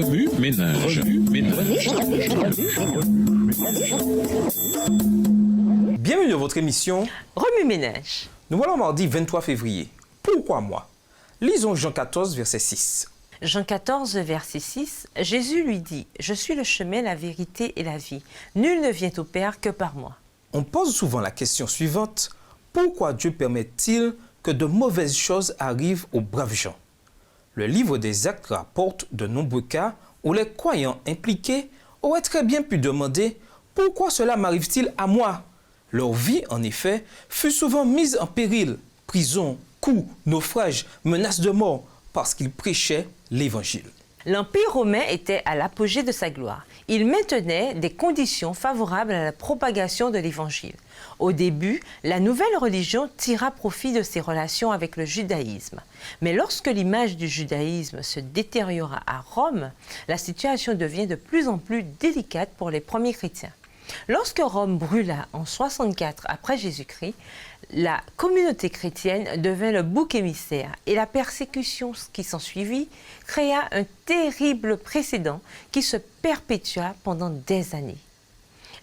Remue ménage. Bienvenue dans votre émission Remue ménage. Nous voilà mardi 23 février. Pourquoi moi? Lisons Jean 14, verset 6. Jean 14, verset 6, Jésus lui dit « Je suis le chemin, la vérité et la vie. Nul ne vient au Père que par moi. » On pose souvent la question suivante. Pourquoi Dieu permet-il que de mauvaises choses arrivent aux braves gens? Le livre des Actes rapporte de nombreux cas où les croyants impliqués auraient très bien pu demander « Pourquoi cela m'arrive-t-il à moi ?» Leur vie, en effet, fut souvent mise en péril. Prison, coups, naufrages, menaces de mort, parce qu'ils prêchaient l'Évangile. L'Empire romain était à l'apogée de sa gloire. Il maintenait des conditions favorables à la propagation de l'Évangile. Au début, la nouvelle religion tira profit de ses relations avec le judaïsme. Mais lorsque l'image du judaïsme se détériora à Rome, la situation devient de plus en plus délicate pour les premiers chrétiens. Lorsque Rome brûla en 64 après Jésus-Christ, la communauté chrétienne devint le bouc émissaire et la persécution qui s'ensuivit créa un terrible précédent qui se perpétua pendant des années.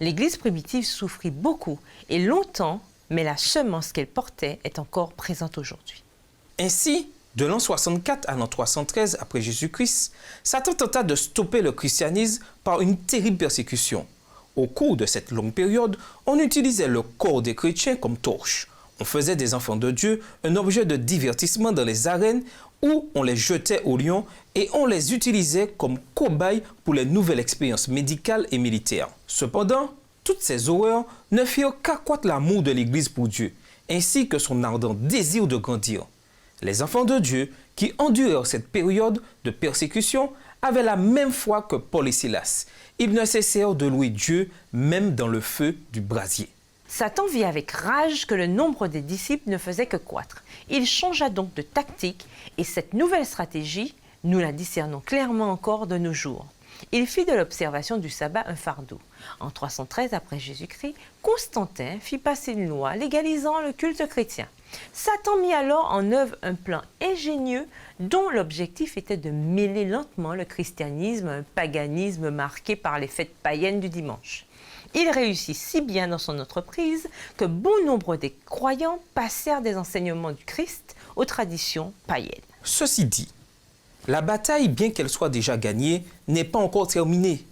L'Église primitive souffrit beaucoup et longtemps, mais la semence qu'elle portait est encore présente aujourd'hui. Ainsi, de l'an 64 à l'an 313 après Jésus-Christ, Satan tenta de stopper le christianisme par une terrible persécution. Au cours de cette longue période, on utilisait le corps des chrétiens comme torche. On faisait des enfants de Dieu un objet de divertissement dans les arènes où on les jetait aux lions et on les utilisait comme cobayes pour les nouvelles expériences médicales et militaires. Cependant, toutes ces horreurs ne firent qu'accroître l'amour de l'Église pour Dieu, ainsi que son ardent désir de grandir. Les enfants de Dieu qui endurèrent cette période de persécution avaient la même foi que Paul et Silas. Ils ne cessèrent de louer Dieu même dans le feu du brasier. Satan vit avec rage que le nombre des disciples ne faisait que croître. Il changea donc de tactique et cette nouvelle stratégie, nous la discernons clairement encore de nos jours. Il fit de l'observation du sabbat un fardeau. En 313 après Jésus-Christ, Constantin fit passer une loi légalisant le culte chrétien. Satan mit alors en œuvre un plan ingénieux dont l'objectif était de mêler lentement le christianisme à un paganisme marqué par les fêtes païennes du dimanche. Il réussit si bien dans son entreprise que bon nombre des croyants passèrent des enseignements du Christ aux traditions païennes. Ceci dit, la bataille, bien qu'elle soit déjà gagnée, n'est pas encore terminée.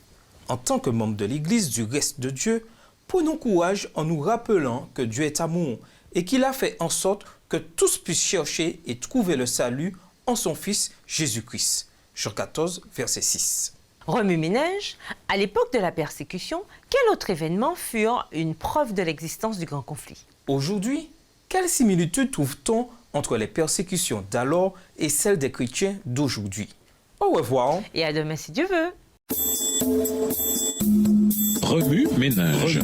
En tant que membres de l'Église du reste de Dieu, prenons courage en nous rappelant que Dieu est amour et qu'il a fait en sorte que tous puissent chercher et trouver le salut en son Fils Jésus-Christ. Jean 14, verset 6. Remue ménage, à l'époque de la persécution, quel autre événement furent une preuve de l'existence du grand conflit? Aujourd'hui, quelle similitude trouve-t-on entre les persécutions d'alors et celles des chrétiens d'aujourd'hui? Au revoir. Et à demain si Dieu veut. Remue ménage.